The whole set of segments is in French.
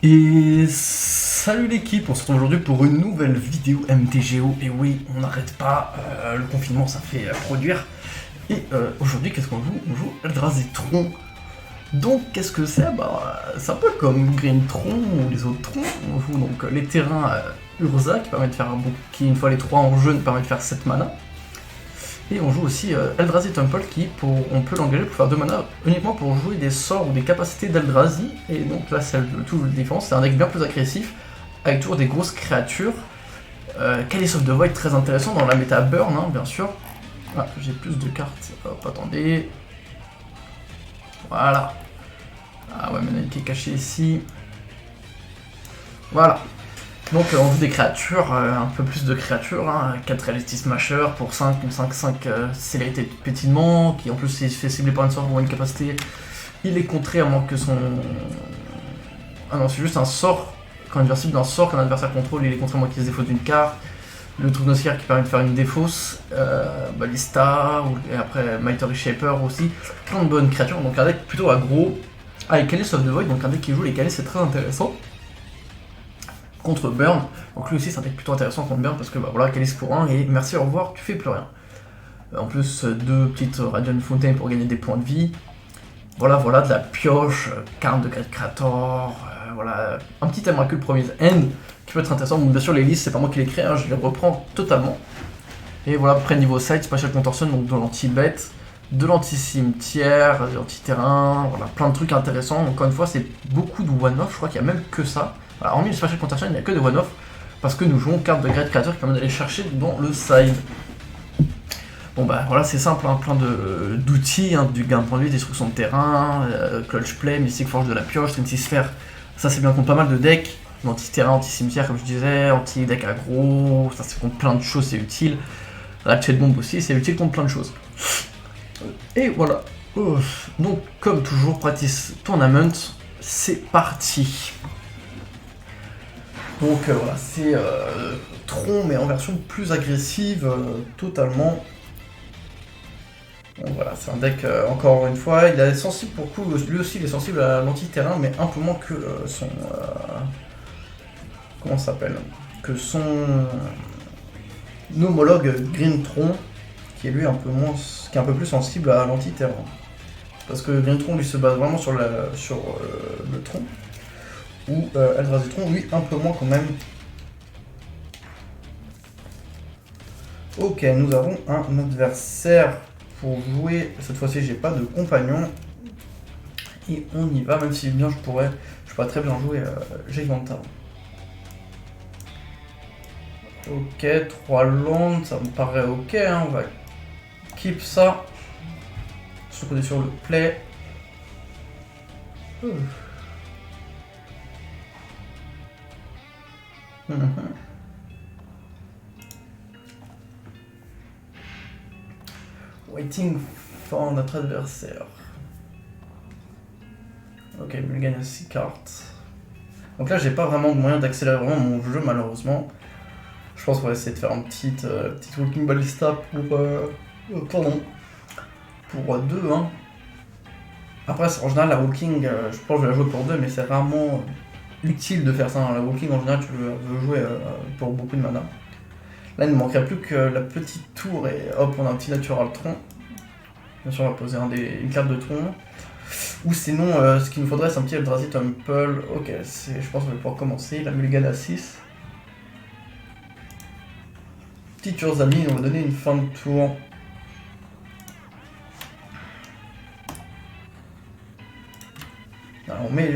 Et salut l'équipe, on se retrouve aujourd'hui pour une nouvelle vidéo MTGO. Et oui, on n'arrête pas, le confinement ça fait produire. Et aujourd'hui, qu'est-ce qu'on joue? On joue Eldrazi Tron. Donc qu'est-ce que c'est? C'est un peu comme Green Tron ou les autres Trons. On joue donc les terrains Urza qui permet de faire qui une fois les 3 en jeu nous permet de faire 7 mana. Et on joue aussi Eldrazi Temple qui, on peut l'engager pour faire 2 mana uniquement pour jouer des sorts ou des capacités d'Eldrazi. Et donc là, celle de toute défense, c'est un deck bien plus agressif, avec toujours des grosses créatures. Chalice of the Void, très intéressant dans la méta Burn, hein, bien sûr. Ah, j'ai plus de cartes, hop, attendez. Voilà. Ah ouais, maintenant qui est caché ici. Voilà. Donc on joue des créatures, un peu plus de créatures, hein, 4 Reality Smasher pour 5, une 5-5 célérité de pétinement, qui en plus s'il se fait cibler par une sorte ou une capacité, il est contré à moins que son... Ah non, c'est juste un sort, quand il est cible d'un sort qu'un adversaire contrôle, il est contré à moins qu'il se défausse d'une carte. Le truc d'Oscar qui permet de faire une défausse, Ballista, et après Mighty Shaper aussi, plein de bonnes créatures, donc un deck plutôt aggro, avec Chalice of the Void, donc un deck qui joue les Chalice c'est très intéressant. Contre Burn, donc lui aussi c'est un deck plutôt intéressant contre Burn parce que voilà, Chalice pour 1 et merci au revoir, tu fais plus rien. En plus 2 petites Radiant Fountain pour gagner des points de vie. Voilà, de la pioche, carte de Great Creator, voilà, un petit Emrakul Promise End qui peut être intéressant. Bon, bien sûr les listes c'est pas moi qui les crée, hein, je les reprends totalement. Et voilà, après niveau side, Spatial Contortion, donc de l'anti-bête, de l'anti-cimetière, de l'anti-terrain, voilà, plein de trucs intéressants. Encore une fois, c'est beaucoup de one-off, je crois qu'il y a même que ça. Alors, hormis le Spatial Contortion, il n'y a que des one-off, parce que nous jouons carte de Great Creator qui permet d'aller chercher dans le side. Bon voilà, c'est simple, hein, plein d'outils, hein, du gain de point de vie, destruction de terrain, clutch play, Mystic Forge de la pioche, Trinity Sphere, ça c'est bien contre pas mal de decks, anti-terrain, anti-cimetière comme je disais, anti-deck aggro, ça c'est contre plein de choses, c'est utile. Ratchet Bomb aussi, c'est utile contre plein de choses. Et voilà, donc comme toujours, Practice Tournament, c'est parti. Donc voilà, c'est Tron mais en version plus agressive, totalement. Donc voilà, c'est un deck, encore une fois, il est sensible pour le coup, lui aussi il est sensible à l'anti-terrain, mais un peu moins que son... comment ça s'appelle? Que son homologue Green Tron, qui est lui un peu moins, qui est un peu plus sensible à l'anti-terrain. Parce que Green Tron lui se base vraiment sur le tronc, ou Eldrazi Tron, lui un peu moins quand même. Ok, nous avons un adversaire pour jouer. Cette fois-ci, j'ai pas de compagnon. Et on y va, même si bien je pourrais très bien jouer Giganta. Ok, 3 landes, ça me paraît ok, hein, on va keep ça. Je connais sur le play. Waiting for notre adversaire. Ok, il gagne 6 cartes. Donc là, j'ai pas vraiment de moyen d'accélérer vraiment mon jeu, malheureusement. Je pense qu'on va essayer de faire une petite Walking Ballista pour 2. Hein. Après, en général, la Walking, je pense que je vais la jouer pour 2, mais c'est rarement utile de faire ça. Hein. La Walking, en général, tu veux jouer pour beaucoup de mana. Là, il ne manquerait plus que la petite tour et hop, on a un petit Natural Tron. Bien sûr, on va poser une carte de Tron. Ou sinon, ce qu'il nous faudrait, c'est un petit Eldrazi Temple. Ok, je pense qu'on va pouvoir commencer. La Mulligan à 6. Petite Urzami, on va donner une fin de tour. Alors, on met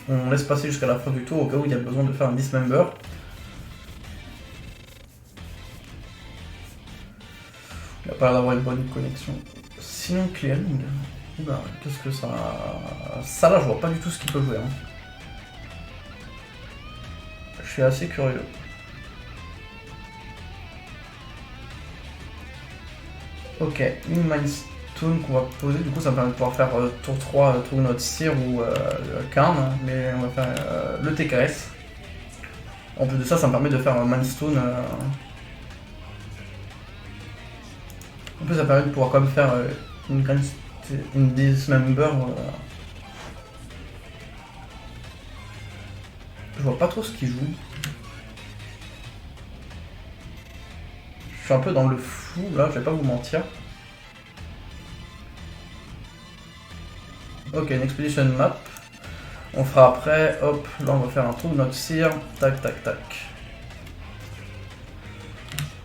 on laisse passer jusqu'à la fin du tour au cas où il y a besoin de faire un Dismember. Il n'a pas l'air d'avoir une bonne connexion. Sinon, clearing. Qu'est-ce que ça... Ça là, je vois pas du tout ce qu'il peut jouer. Hein. Je suis assez curieux. Ok, une Mindstone qu'on va poser, du coup ça me permet de pouvoir faire tour 3, tour notre Seer ou Karn, mais on va faire le TKS. En plus de ça, ça me permet de faire un Mindstone. En plus ça permet de pouvoir quand même faire une Dismember Je vois pas trop ce qu'il joue. Je suis un peu dans le flou là, je vais pas vous mentir. Ok, une expedition map. On fera après, hop, là on va faire un trou de notre cire. Tac, tac, tac.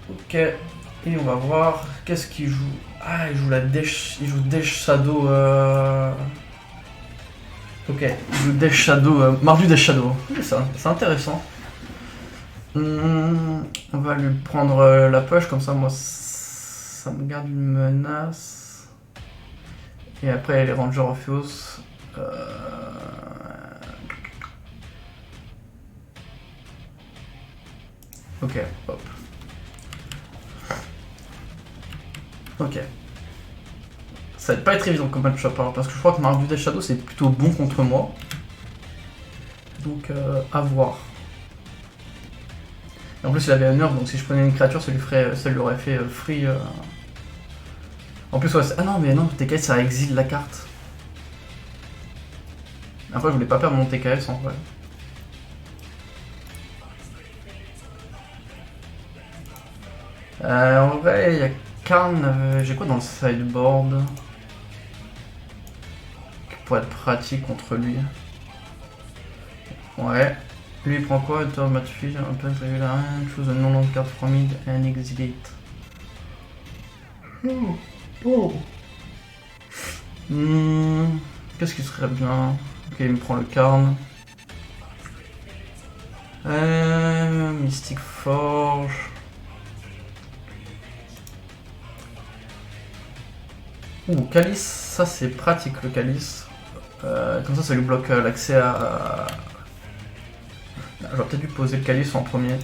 Ok, et on va voir qu'est-ce qu'il joue. Ah, il joue la Death, il joue Death Shadow. Ok, il joue Death Shadow, Mardu Death Shadow. C'est intéressant. On va lui prendre la push, comme ça moi ça me garde une menace. Et après les Rangers of Eos. Ok, hop. Ok. Ça va pas être évident comme match-up, hein, parce que je crois que Mardu Death Shadow c'est plutôt bon contre moi. Donc à voir. Et en plus il avait un nerf, donc si je prenais une créature ça lui aurait fait free. En plus ouais, ah non mais non, TKS ça exile la carte. Après je voulais pas perdre mon TKS en vrai. En vrai il y a Karn, j'ai quoi dans le sideboard qui pourrait être pratique contre lui. Ouais. Lui il prend quoi? Toi Matfield, un peu régulier, choose a non-land card from it and exilate. Oh. Qu'est-ce qui serait bien? Ok, il me prend le Karn. Mystic Forge. Calice, ça c'est pratique le Calice. Comme ça lui bloque l'accès à... J'aurais peut-être dû poser le Calice en premier.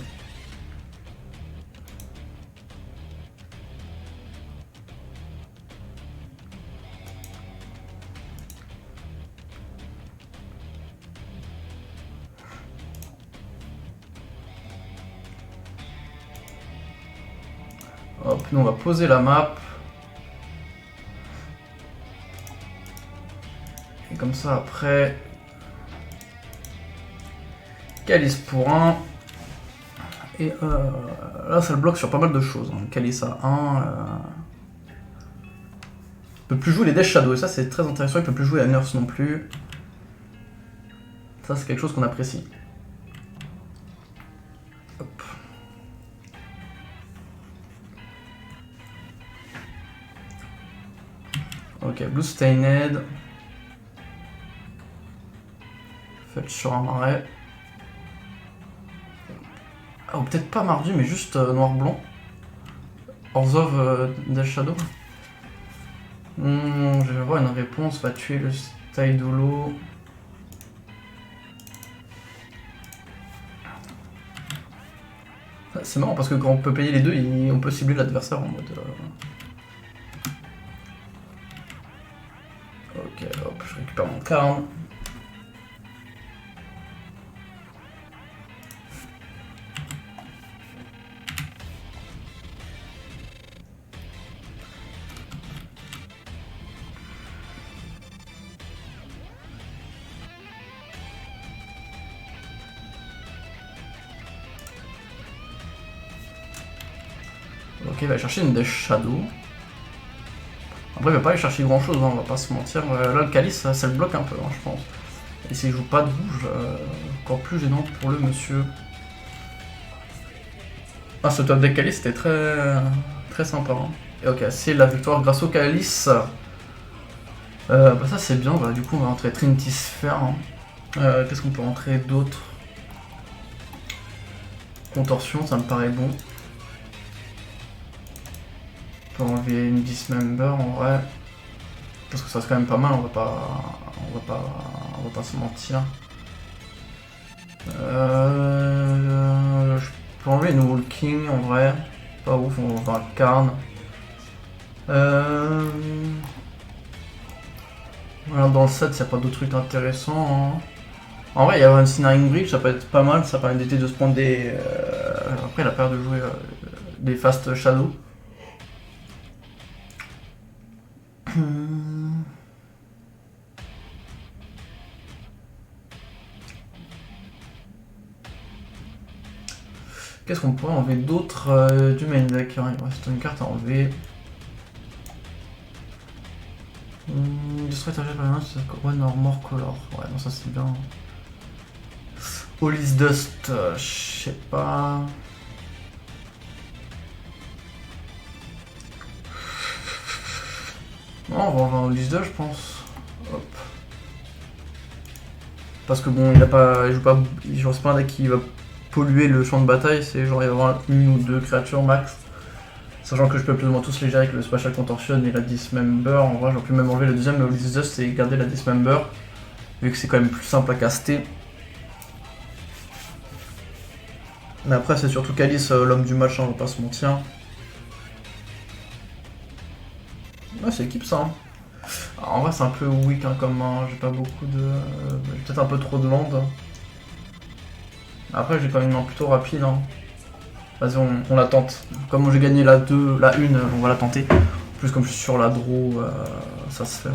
Hop, nous on va poser la map. Et comme ça après... Calice pour 1. Et là ça le bloque sur pas mal de choses. Hein. Calice à 1. Il peut plus jouer les Death Shadow et ça c'est très intéressant. Il peut plus jouer la Nerfs non plus. Ça c'est quelque chose qu'on apprécie. Hop. Ok, Blue Stained. Fetch sur un marais. Ah, ou peut-être pas Mardu, mais juste noir-blanc. Orzhov Death Shadow. Je vais voir une réponse. Va tuer le Staidolo. C'est marrant parce que quand on peut payer les deux, on peut cibler l'adversaire en mode. Ok, hop, je récupère mon Karn. Ok, il va chercher une Death Shadow. Après, il va pas aller chercher grand chose, hein, on va pas se mentir. Là, le Calice, ça le bloque un peu, hein, je pense. Et s'il joue pas de rouge, encore plus gênant pour le monsieur. Ah, ce top deck Calice c'était très sympa. Hein. Et ok, c'est la victoire grâce au Calice. Bah ça c'est bien, bah, du coup on va rentrer Trinity Sphere. Hein. Qu'est-ce qu'on peut rentrer d'autre? Contorsion, ça me paraît bon. On peut enlever une Dismember en vrai. Parce que ça c'est quand même pas mal, on va pas se mentir. Je peux enlever une Walking en vrai. Pas ouf, on va un Karn. Voilà, dans le set, il n'y a pas d'autres trucs intéressants. Hein. En vrai, il y a un Snaring Bridge, ça peut être pas mal, ça permet d'éviter de se prendre des. Après, il a peur de jouer des Fast Shadow. Qu'est-ce qu'on pourrait enlever d'autre du main deck, hein? Il reste une carte à enlever. Destroy target permanent, one or more color. Ouais, non, ça c'est bien. Hollis Dust, je sais pas. Non, on va enlever un Hollis Dust, je pense. Hop. Parce que bon, il joue pas un deck qui va polluer le champ de bataille, c'est genre il va y avoir une ou deux créatures max. Sachant que je peux plus ou moins tous les gérer avec le Spatial Contortion et la Dismember. En vrai, j'aurais pu même enlever le deuxième, le Hollis Dust, et garder la Dismember. Vu que c'est quand même plus simple à caster. Mais après, c'est surtout Calice, l'homme du match, hein, on va pas se mentir. Ouais, c'est équipe ça. Hein. Alors, en vrai, c'est un peu weak hein, comme j'ai pas beaucoup de. J'ai peut-être un peu trop de land. Après, j'ai quand même une main plutôt rapide. Hein. Vas-y, on la tente. Comme j'ai gagné la 2, la 1, on va la tenter. En plus, comme je suis sur la draw, ça se fait.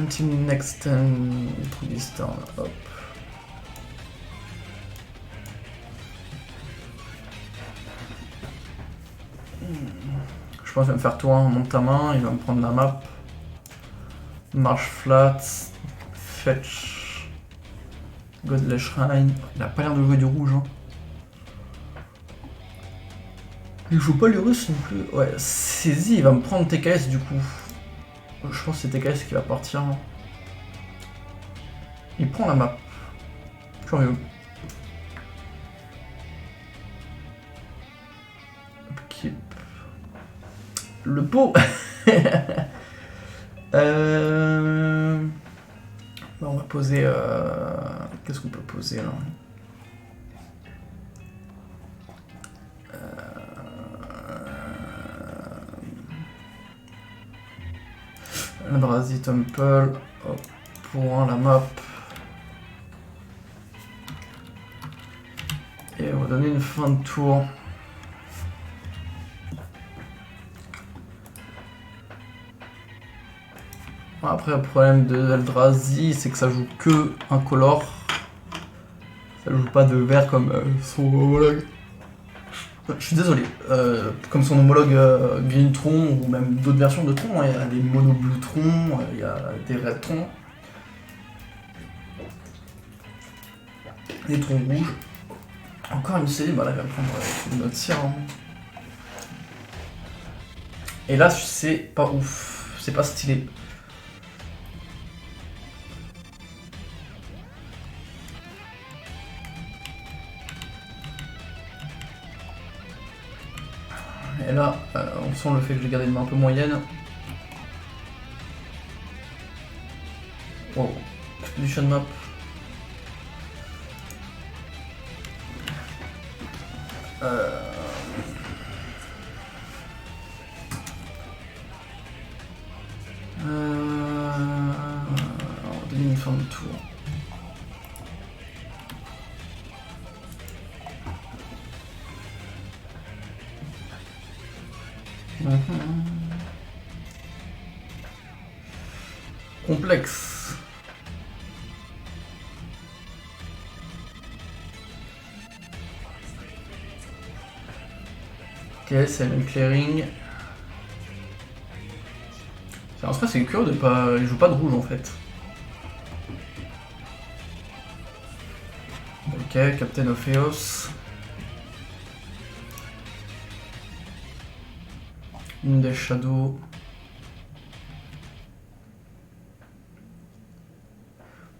Team next turn, trou distant, hop. Je pense qu'il va me faire tour 1, monte ta main, il va me prendre la map. Marche flat, fetch, Godless Shrine. Il a pas l'air de jouer du rouge. Hein. Il joue pas les Russes non plus. Ouais, saisie, il va me prendre TKS du coup. Je pense que c'est TKS qui va partir. Hein. Il prend la map. Curieux. Keep. Le pot. On va poser. Qu'est-ce qu'on peut poser là? Eldrazi Temple. Hop, pour la map. Et on va donner une fin de tour. Après, le problème de Eldrazi, c'est que ça joue que incolore. Ça joue pas de vert comme son homologue. Je suis désolé. Comme son homologue Green Tron ou même d'autres versions de Tron. Hein. Il y a des mono blue Tron, il y a des red Tron. Des Trons rouges. Encore une série, bah là, il va me prendre une autre cire. Hein. Et là, c'est pas ouf. C'est pas stylé. Et là, on sent le fait que j'ai gardé une main un peu moyenne. Wow, Expedition Map. On va donner une fin de tour. Complexe. Ok, c'est le clearing. En fait, c'est curieux de pas. Il joue pas de rouge en fait. Ok, Captain Ophios. Une des Shadows.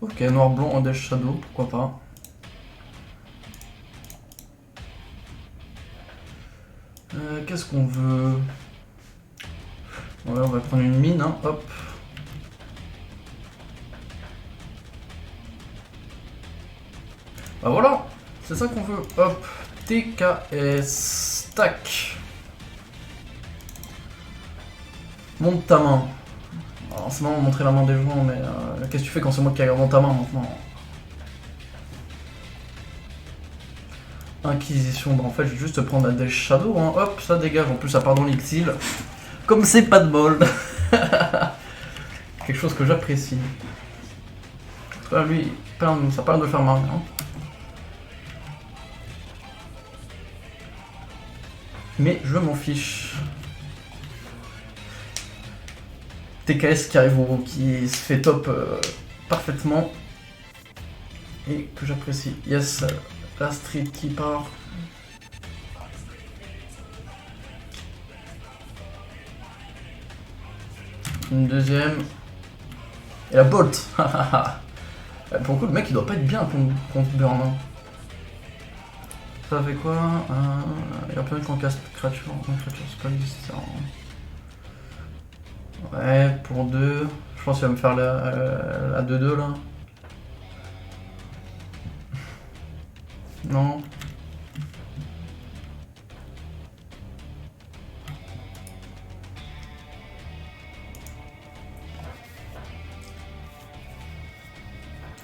Ok, noir-blanc en Dash Shadow, pourquoi pas. Qu'est-ce qu'on veut? Ouais, on va prendre une mine, hein, hop. Bah voilà, c'est ça qu'on veut, hop. TKS, tac. Monte ta main. Alors c'est marrant de montrer la main des gens, mais qu'est-ce que tu fais quand c'est moi qui regarde ta main maintenant? Inquisition, bah en fait je vais juste prendre la Dash Shadow, hein. Hop, ça dégage, en plus ça part dans l'exil. Comme c'est pas de bol. Quelque chose que j'apprécie. Lui, ça parle de faire mal, hein. Mais je m'en fiche. TKS qui arrive qui se fait top parfaitement. Et que j'apprécie. Yes, la street qui part. Une deuxième. Et la bolt. Pour le coup, le mec il doit pas être bien contre Burn. Hein. Ça fait quoi? Il y a plein de casse créature. C'est pas existant. Ouais, pour 2. Je pense qu'il va me faire la 2-2 là. Non.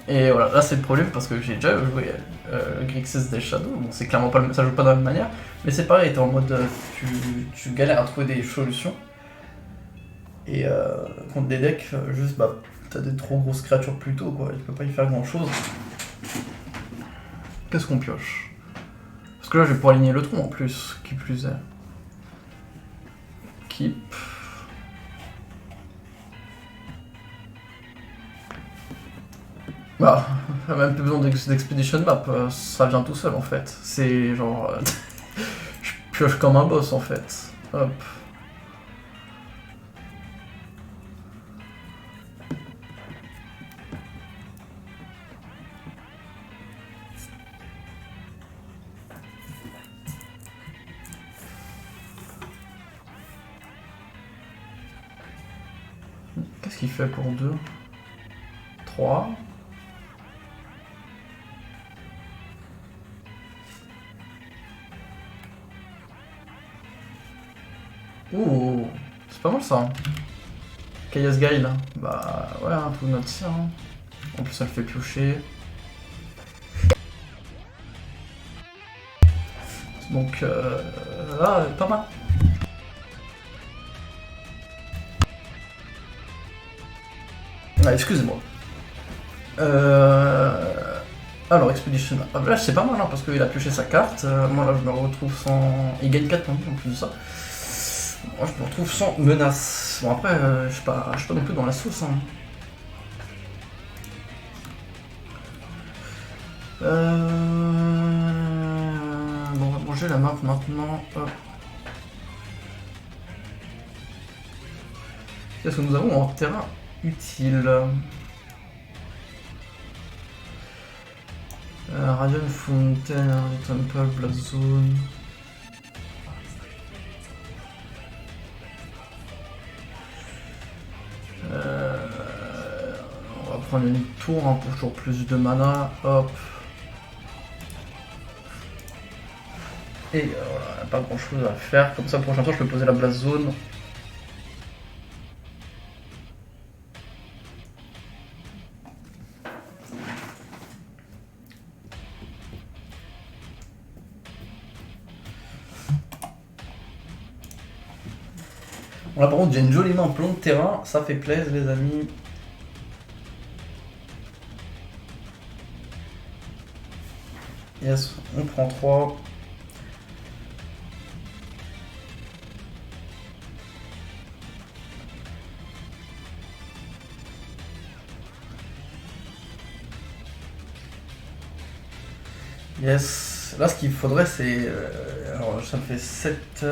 Et voilà, là c'est le problème parce que j'ai déjà joué Grixis des Shadows, bon c'est clairement pas ça joue pas de la même manière, mais c'est pareil, t'es en mode tu galères à trouver des solutions. Et contre des decks, juste bah t'as des trop grosses créatures plus tôt quoi, il peut pas y faire grand chose. Qu'est-ce qu'on pioche? Parce que là je vais pouvoir aligner le tronc en plus, qui plus est. Keep. Bah, même plus besoin d'expedition map, ça vient tout seul en fait. C'est genre. Je pioche comme un boss en fait. Hop. Qu'est-ce qu'il fait pour 2? 3. Ouh, c'est pas mal ça. Chaos Guile, bah ouais, un peu notre tir. Hein. En plus, ça le fait piocher. Donc là, pas mal. Ah, excusez-moi. Alors, Expedition. Ah, là, c'est pas mal hein, parce qu'il a pioché sa carte. Moi, là, je me retrouve sans. Il gagne 4 points en plus de ça. Moi, je me retrouve sans menace. Bon, après, je suis pas non plus dans la sauce. Hein. Bon, on va manger la map maintenant. Hop. Qu'est-ce que nous avons en terrain utile? Radiant Fountain, Temple, Black Zone. On va prendre une tour hein, pour toujours plus de mana. Hop. Et voilà, pas grand chose à faire. Comme ça, le prochain tour, je peux poser la Black Zone. Bon, là par contre j'ai une jolie main plomb de terrain, ça fait plaisir les amis. Yes, on prend 3. Yes, là ce qu'il faudrait c'est... alors ça me fait 7...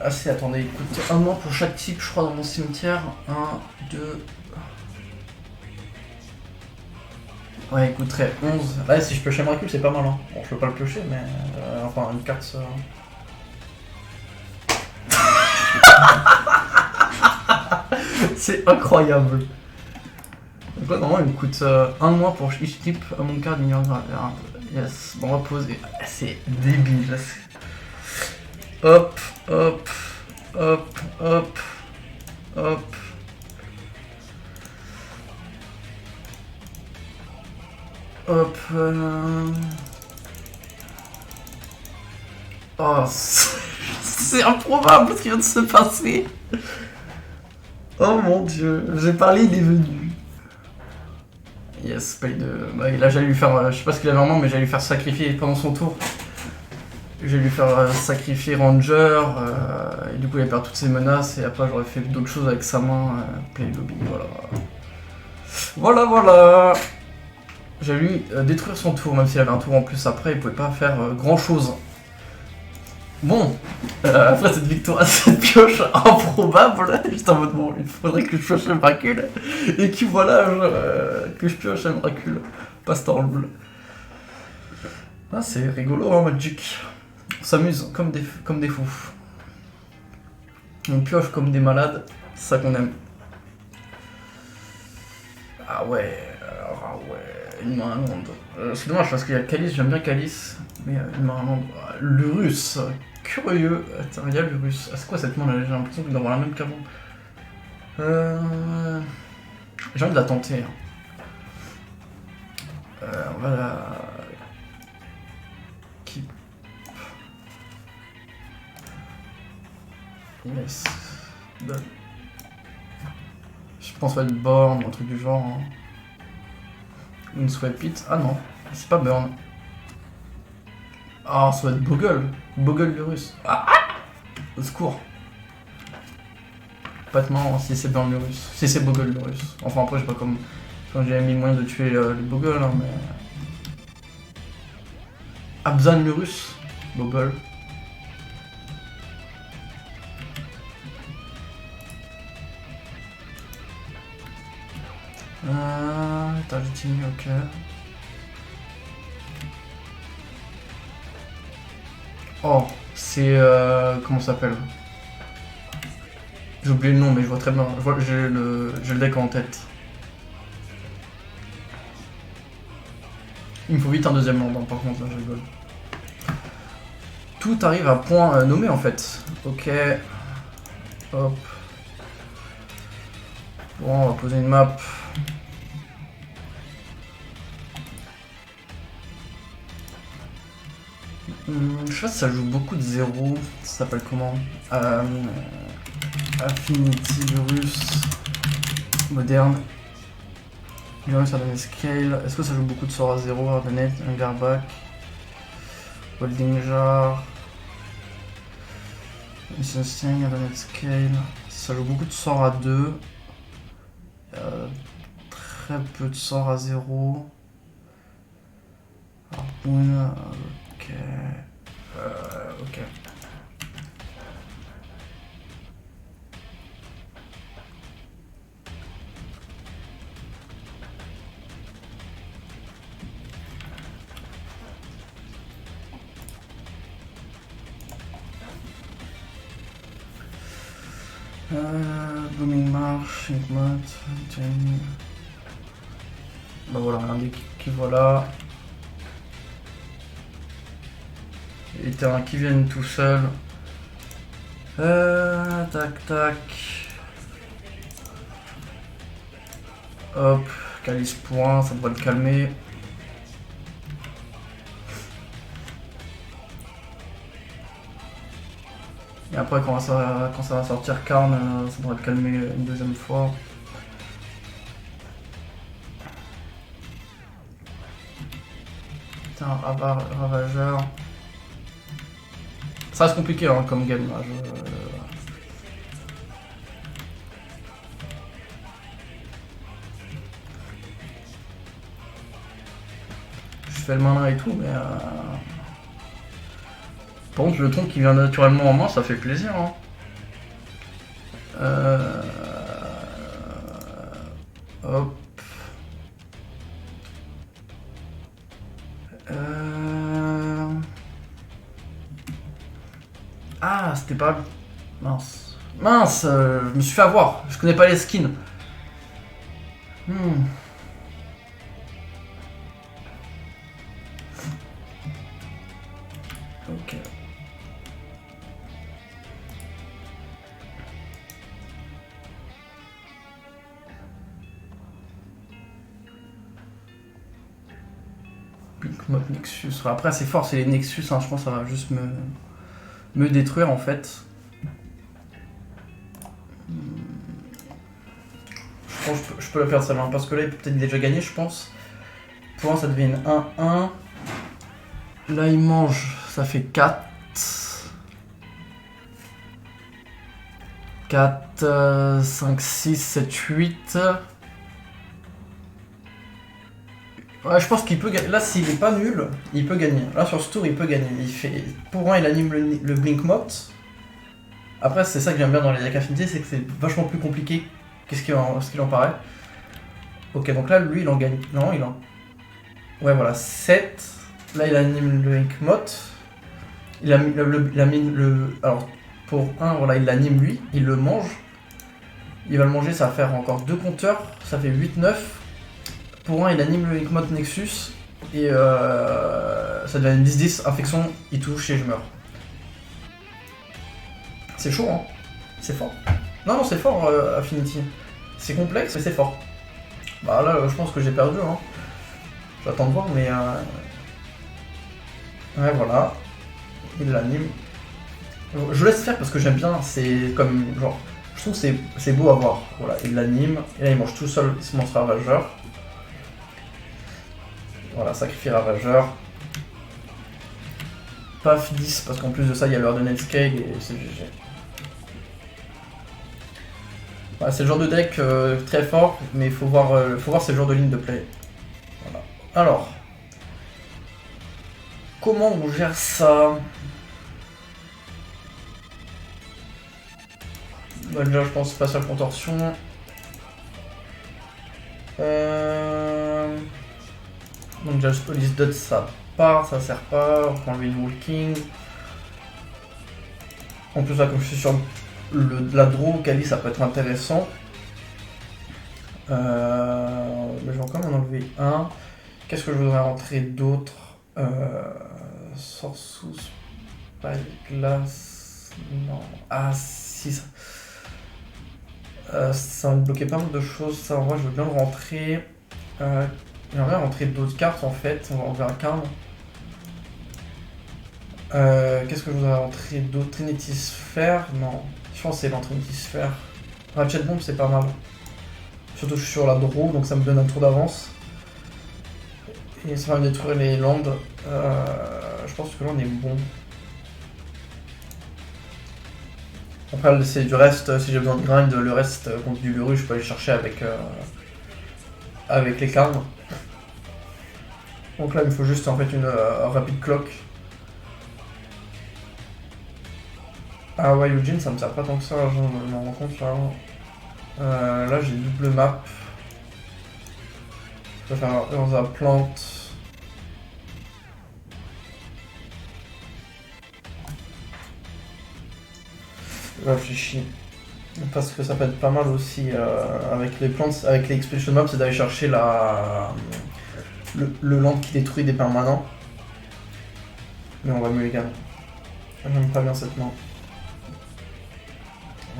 ah si, attendez, écoute, un mois pour chaque type, je crois, dans mon cimetière. 1, 2... Ouais, il coûterait 11. Là, si je piochais mon recul, c'est pas mal. Hein. Bon, je peux pas le piocher, mais... enfin, une carte... ça... c'est incroyable. Donc là, normalement, il me coûte 1 mois pour each type, mon card, yes, bon, on va poser. C'est débile. Hop, hop, hop, hop, hop. Hop. Oh, c'est improbable ce qui vient de se passer. Oh mon dieu, j'ai parlé, il est venu. Yes, paye de... Bah, là j'allais lui faire... je sais pas ce qu'il avait en main, mais j'allais lui faire sacrifier pendant son tour. Je vais lui faire sacrifier Ranger, et du coup il va perdre toutes ses menaces, et après j'aurais fait d'autres choses avec sa main, play lobby, voilà. Voilà. J'ai lui détruire son tour, même s'il avait un tour en plus après, il pouvait pas faire grand chose. Bon, après cette victoire, cette pioche improbable, juste en mode bon, il faudrait que je pioche le Dracul, et que voilà, que je pioche un Dracul, pas Stormbull. Ah, c'est rigolo, hein, Magic. On s'amuse comme des fous. On pioche comme des malades, c'est ça qu'on aime. Ah ouais, une main allemande. C'est dommage parce qu'il y a Calice, j'aime bien Calice, mais une main allemande. L'Urus, curieux. Attends, il y a l'Urus. Ah, c'est quoi cette main là? J'ai l'impression qu'il doit avoir la même qu'avant. J'ai envie de la tenter. On va la... Keep. Yes. Done. Je pense pas être Born, un truc du genre. Hein. Une Swipe It. Ah non, c'est pas Burn. Ah, ça va être Bogle. Bogle l'Urus. Ah, au secours. Pas de marrant si c'est Burn l'Urus. Si c'est Bogle l'Urus. Enfin, après, je sais pas comme. Quand j'ai mis moyen de tuer les Bogle, hein, mais. Abzan l'Urus. Bogle. Targeting, ok. Oh, c'est... comment ça s'appelle? J'ai oublié le nom, mais je vois très bien. J'ai le deck en tête. Il me faut vite un deuxième land, hein, par contre, là, je rigole. Tout arrive à point nommé, en fait. Ok. Hop. Bon, on va poser une map. Je sais pas si ça joue beaucoup de 0. Ça s'appelle comment? Affinity Virus. Moderne. Virus Hardened Scale. Est-ce que ça joue beaucoup de sorts à 0? Hardened, un Garback. Holding Jar. Mission Sting, Hardened Scale. Ça joue beaucoup de sorts à 2. Très peu de sorts à 0. Harpoon. Ok. Ok. Booming Marsh, Inkmot, Jamie. Bah voilà, un qui voilà. Les terrains qui viennent tout seuls. Tac. Hop, Calice point, ça devrait le calmer. Et après quand ça va sortir Karn, ça devrait le calmer une deuxième fois. Putain, Ravageur. Ça reste compliqué hein, comme game là. Je fais le malin et tout, mais... Par contre, le ton qui vient naturellement en main, ça fait plaisir. Hein. Hop. Ah, c'était pas... Mince. Je me suis fait avoir. Je connais pas les skins. Ok. Pink Mode Nexus. Après, c'est fort, c'est les Nexus. Hein, je pense que ça va juste me détruire en fait. Je pense que je peux la perdre celle-là parce que là il peut peut-être déjà gagner, je pense. Pour l'instant, ça devient 1-1. Là, il mange, ça fait 4. 4, 5, 6, 7, 8. Ouais, je pense qu'il peut gagner. Là, s'il est pas nul, il peut gagner. Là, sur ce tour, il peut gagner. Il fait... Pour un, il anime le Blink Mot. Après, c'est ça que j'aime bien dans les decks affinités, c'est que c'est vachement plus compliqué que ce qu'il en paraît. Ok, donc là, lui, il en gagne. Non, il en... Ouais, voilà, 7. Là, il anime le Blink Mot. Il a mis le... Alors, pour un, voilà, il l'anime lui, il le mange. Il va le manger, ça va faire encore 2 compteurs. Ça fait 8, 9. Pour un, il anime le Inkmot Nexus et ça devient une 10-10, infection, il touche et je meurs. C'est chaud, hein. C'est fort. Non, c'est fort, Affinity. C'est complexe, mais c'est fort. Bah là, je pense que j'ai perdu, hein. J'attends de voir, mais... Ouais, voilà. Il l'anime. Je laisse faire parce que j'aime bien, c'est comme... Genre, je trouve que c'est beau à voir. Voilà, il l'anime, et là il mange tout seul ce monstre ravageur. Voilà, sacrifier ravageur. Paf 10, parce qu'en plus de ça, il y a l'heure de Netscape et c'est GG. Voilà, c'est le genre de deck très fort, mais il faut voir ces genres de ligne de play. Voilà. Alors, comment on gère ça? Bah, déjà, je pense spatial contorsion. Donc déjà, Police Dot, ça part, ça sert pas. On peut enlever une Walking. En plus, là, comme je suis sur la draw, Kali, ça peut être intéressant. Mais je vais quand même en enlever un. Qu'est-ce que je voudrais rentrer d'autre? Sorsous, Spyglass. Non. Ah, si. Ça va me bloquer pas mal de choses. Ça, en vrai, je veux bien le rentrer. J'aimerais rentrer d'autres cartes en fait. On verra qu'un. Qu'est-ce que je voudrais rentrer d'autre? Trinity Sphere? Non. Je pense que c'est l'Trinity Sphere. Ratchet Bomb, c'est pas mal. Surtout que je suis sur la draw, donc ça me donne un tour d'avance. Et ça va me détruire les landes. Je pense que là on est bon. Après c'est du reste, si j'ai besoin de grind, le reste contre du Luru, je peux aller chercher avec les carnes. Donc là il me faut juste en fait une rapide clock. Ah ouais, Eugene ça me sert pas tant que ça, je me rends compte là. Là j'ai double map. Je vais faire Urza plante. Je réfléchis. Parce que ça peut être pas mal aussi avec les plantes, avec les expedition maps, c'est d'aller chercher le land qui détruit des permanents. Mais on va mieux les gars. J'aime pas bien cette main.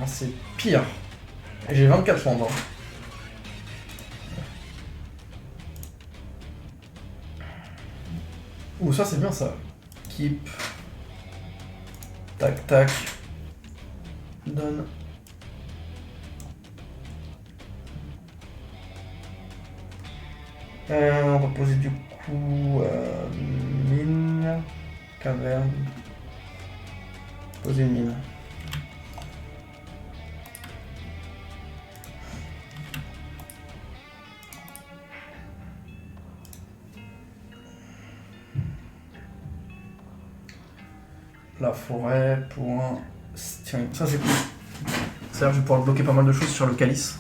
Ah, c'est pire. J'ai 24 landes. Hein. Ouh, ça c'est bien ça. Keep. Tac tac. Donne. On va poser du coup mine, caverne. Poser une mine. La forêt pour un... Tiens, ça c'est cool. C'est-à-dire que je vais pouvoir bloquer pas mal de choses sur le calice.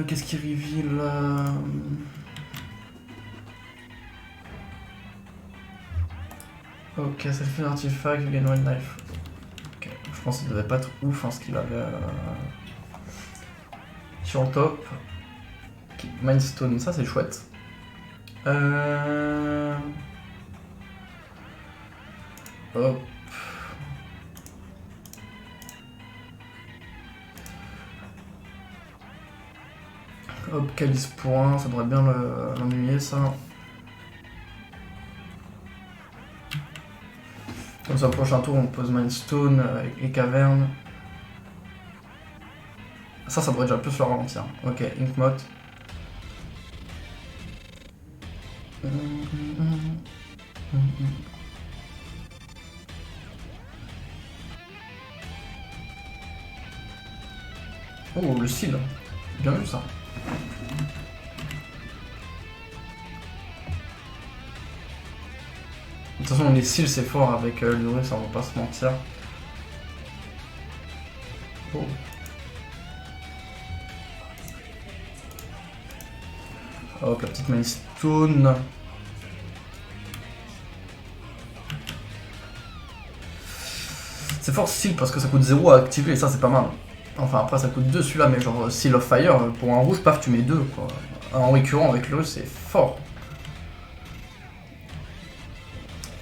Qu'est-ce qui reveal Ok, ça fait un artefact, you gain one knife. Ok, je pense que ça devait pas être ouf hein, ce qu'il avait sur le top. Okay. Mindstone, ça c'est chouette. Hop. Hop, calice point, ça devrait bien l'ennuyer ça. Comme ça, prochain tour, on pose Mindstone avec les cavernes. Ça devrait déjà plus le ralentir. Ok, Inkmot. Oh, le style. Bien vu ça. De toute façon, les styles c'est fort avec l'Urus, on va pas se mentir. Oh. Hop, la petite milestone. C'est fort style parce que ça coûte 0 à activer et ça c'est pas mal. Enfin après ça coûte 2 celui-là, mais genre Seal of Fire, pour un rouge, paf tu mets 2 quoi. En récurrent avec l'Urus c'est fort.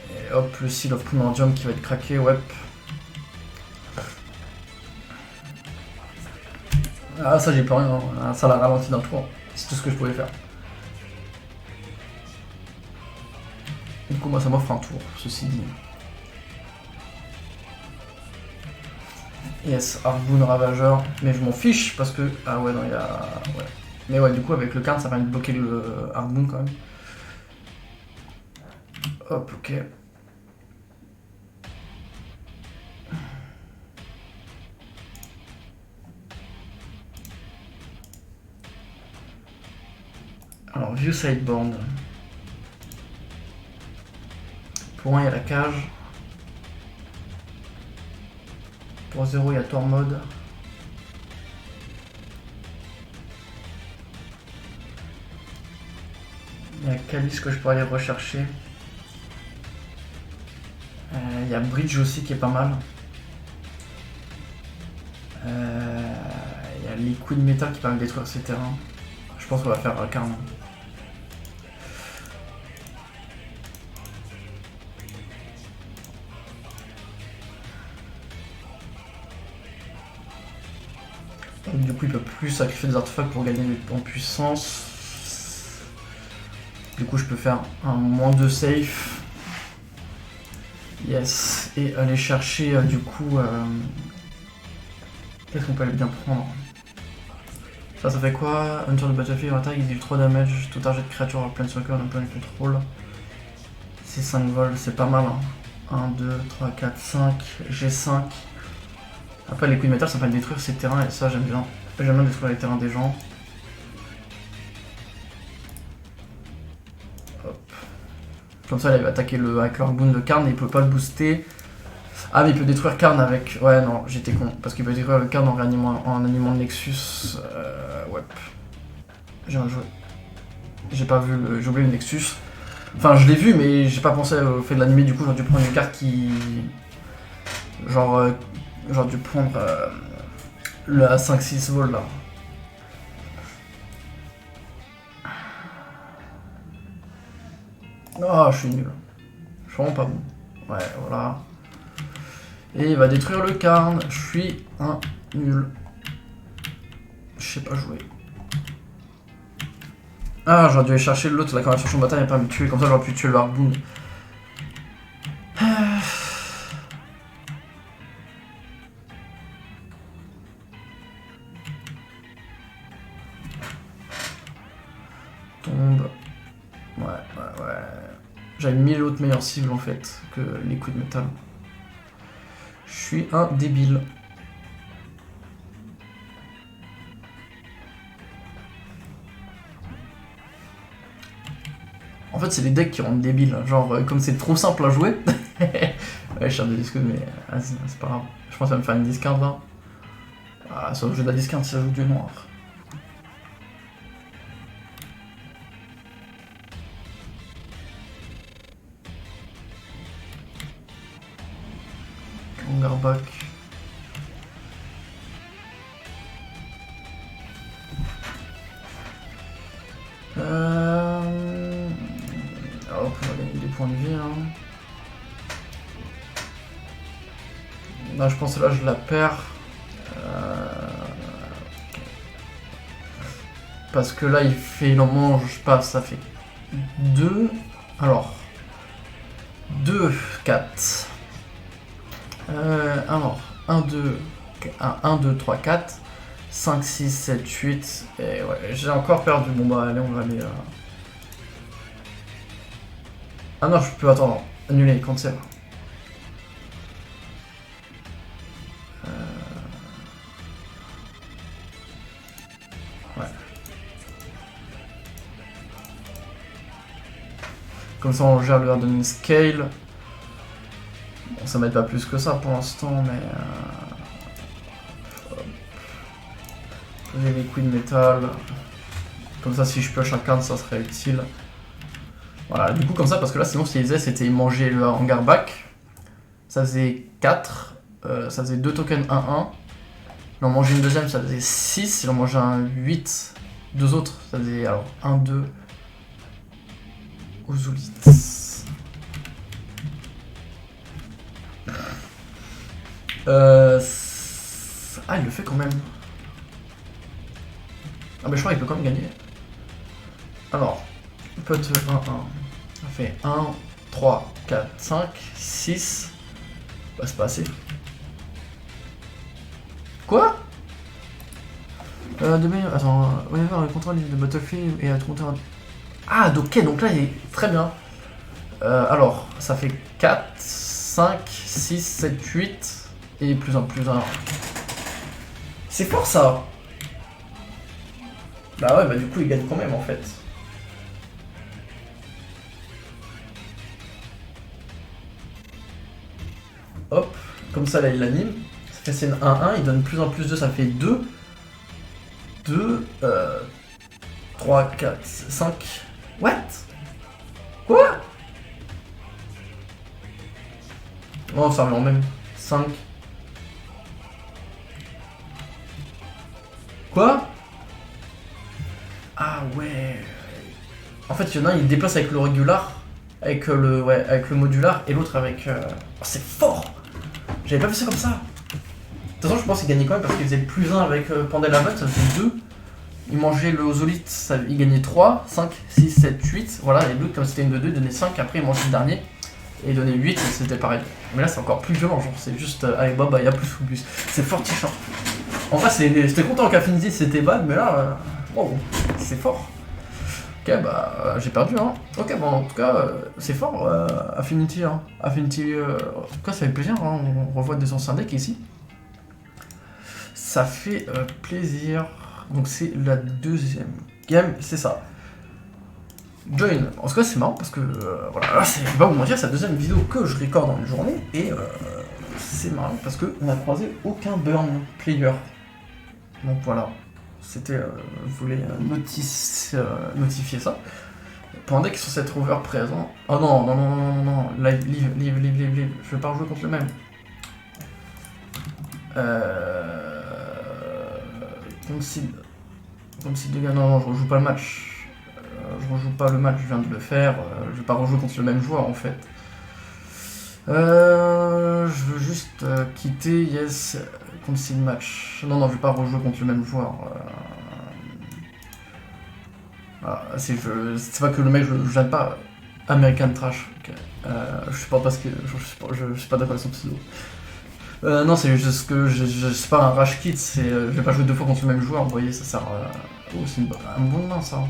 Et hop, le Seal of Primordium qui va être craqué, ouais. Ah ça j'ai plus rien, hein. Ça l'a ralenti d'un tour. C'est tout ce que je pouvais faire. Du coup moi ça m'offre un tour, ceci dit. Yes, Arboon Ravageur, mais je m'en fiche parce que... Ah ouais non il y a... Ouais. Mais ouais du coup avec le card ça permet de bloquer le Arboon quand même. Hop, ok. Alors, View Sideboard. Pour 1, il y a la cage. Pour 0, il y a Tormod. Il y a Calice que je peux aller rechercher. Il y a Bridge aussi qui est pas mal. Il y a Liquid Metal qui permet de détruire ces terrains. Je pense qu'on va faire Karn. Du coup, il peut plus sacrifier des artefacts pour gagner en puissance. Du coup, je peux faire un -2 safe. Yes. Et aller chercher, du coup... Qu'est-ce qu'on peut bien prendre? Ça fait quoi? Hunter de Battlefield, attaque, il deal 3 damage, tout target de créature en plein circle, en plein contrôle. C'est 5 vols, c'est pas mal. Hein. 1, 2, 3, 4, 5, G5. Après, les coups de métal, ça permet de détruire ces terrains, et ça, j'aime bien. J'aime bien détruire les terrains des gens. Hop. Comme ça, là, il va attaquer avec le Arboon de Karn, et il peut pas le booster. Ah, mais il peut détruire Karn avec... Ouais, non, j'étais con. Parce qu'il peut détruire le Karn en animant le Nexus. Ouais. J'ai un jeu. J'ai pas vu le... J'ai oublié le Nexus. Enfin, je l'ai vu, mais j'ai pas pensé au fait de l'animer. Du coup, j'aurais dû prendre une carte qui... Genre... J'aurais dû prendre... le A5-6 vol, là. Oh, je suis nul. Je suis vraiment pas bon. Ouais, voilà. Et il va détruire le Karn. Je suis un nul. Je sais pas jouer. Ah, j'aurais dû aller chercher l'autre, la conversation de bataille et pas me tuer. Comme ça, j'aurais pu tuer le Arboon. Tombe. Ouais. J'avais mis l'autre meilleure cible en fait que les coups de métal. Je suis un débile. En fait, c'est les decks qui rendent débiles. Genre, comme c'est trop simple à jouer. Ouais, je cherche des discours, mais vas-y, c'est pas grave. Je pense que ça va me faire une discard là. Ah, sur le jeu de la discard, ça joue du noir. Garbak. Hop, on va gagner des points de vie. Hein. Là, je pense que là, je la perds. Parce que là, il fait, il en mange pas, ça fait 2. Alors, 2, 4. Alors, 1, 2, 3, 4, 5, 6, 7, 8. Et ouais, j'ai encore perdu. Bon, bah, allez, on va aller. Ah non, je peux attendre. Annuler, cancel. Ouais. Comme ça on gère le hardening scale. Bon, ça m'aide pas plus que ça pour l'instant, mais... Poser liquid metal. Comme ça si je pioche un card ça serait utile. Voilà, du coup comme ça, parce que là sinon ce qu'il faisait c'était manger le hangar back. Ça faisait 4, ça faisait 2 tokens 1-1. Il en mangeait une deuxième, ça faisait 6, il en mangeait un 8. Deux autres, ça faisait alors 1, 2. Ozolith. Ah, il le fait quand même. Ah, mais je crois qu'il peut quand même gagner. Alors, peut 1, 1. Ça fait 1, 3, 4, 5, 6. Bah, c'est pas assez. Quoi? Attends, whenever un contrôle de battlefield et à tout compter. Ah, ok, donc là il est très bien. Alors, ça fait 4, 5, 6, 7, 8 et plus 1, plus 1. C'est fort ça. Bah ouais, bah du coup il gagne quand même en fait. Hop, comme ça là il l'anime. Ça fait scène 1-1, il donne plus 1, plus 2, ça fait 2. 2, 3, 4, 5. What? Quoi? Oh, ça revient en même. 5. Quoi? Ah ouais. En fait, il y en a un, il déplace avec le régular, avec le modular, et l'autre avec... Oh, c'est fort! J'avais pas vu ça comme ça. De toute façon, je pense qu'il gagnait quand même parce qu'il faisait le plus 1 avec Pandelaven, ça faisait 2. Il mangeait le Ozolith, il gagnait 3, 5, 6, 7, 8. Voilà, et l'autre, comme c'était une de 2, il donnait 5. Après, il mangeait le dernier et il donnait 8, et c'était pareil. Mais là, c'est encore plus violent, genre, c'est juste avec Bob, il y a plus ou plus. C'est fortifiant. En vrai, j'étais content qu'Affinity c'était bad, mais là, wow, c'est fort. Ok, bah, j'ai perdu, hein. Ok, bon, en tout cas, c'est fort, Affinity, hein. Affinity, en tout cas, ça fait plaisir, hein. On revoit des anciens decks ici. Ça fait plaisir. Donc c'est la deuxième game, c'est ça. Join. En tout cas c'est marrant parce que voilà, je vais pas vous mentir, c'est la deuxième vidéo que je recorde dans une journée et c'est marrant parce qu'on n'a croisé aucun burn player. Donc voilà, c'était, je voulais notifier ça. Pour un deck qui est censé être over présent. Oh non, non, non, non, non, non, live, je vais pas rejouer contre le même. Comme si de gars, non, je rejoue pas le match. Je rejoue pas le match, je viens de le faire. Je vais pas rejouer contre le même joueur en fait. Je veux juste quitter, yes, concede match. Non, non, je vais pas rejouer contre le même joueur. Voilà, c'est pas que le mec, je viens pas. American Trash. Okay. Je sais pas parce que. Je sais pas d'accord avec son pseudo. Non, c'est juste que c'est pas un rage kit, c'est je vais pas jouer 2 fois contre le même joueur, vous voyez, ça sert. Oh, c'est un bon main ça.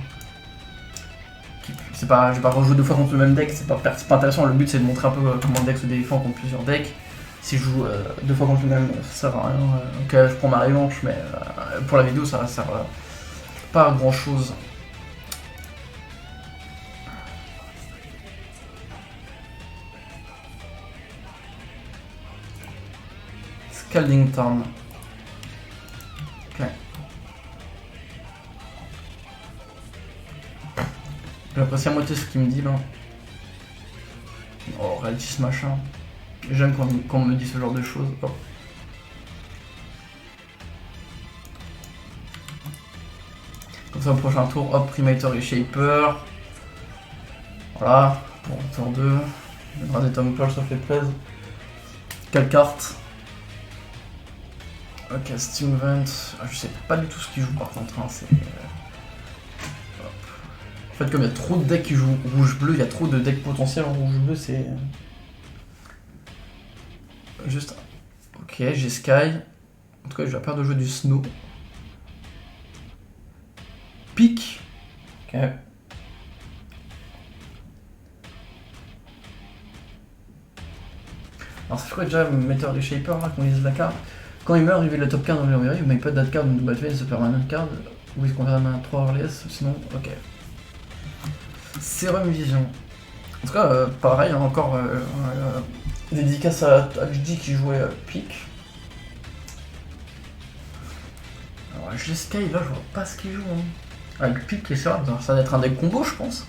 C'est pas, je vais pas rejouer 2 fois contre le même deck, c'est pas intéressant, le but c'est de montrer un peu comment le deck se défend contre plusieurs decks. Si je joue 2 fois contre le même, ça sert à rien. Ok, je prends ma revanche, mais pour la vidéo ça sert pas à grand chose. Scalding Town. Ok. J'apprécie à moitié ce qu'il me dit là. Oh, Reality machin. J'aime quand on me dit ce genre de choses. Oh. Comme ça au prochain tour, hop, Primator et Shaper. Voilà, pour tour 2. Le bras des Tom Pearl, ça fait plaisir. Quelle carte? Ok, Steam Vent. Ah, je sais pas du tout ce qu'il joue par contre. Hein, c'est. En fait, comme il y a trop de decks qui jouent rouge-bleu, il y a trop de decks potentiels en rouge-bleu, c'est. Juste. Ok, j'ai Sky. En tout cas, je vais perdre de jouer du Snow. Pique. Ok. Alors, ça ferait déjà metteur du Shaper là qu'on lise la carte. Quand il meurt, il vit le top card dans l'envers, il met pas de card, donc battle is a permanent card. Oui, qu'on vient à 3 Orléans, sinon, ok. Serum Vision. En tout cas, pareil, encore dédicace à HD qui jouait Pick. Alors, Jeskai, là, je vois pas ce qu'il joue. Hein. Avec Pick et Serum, ça va être un deck combo, je pense.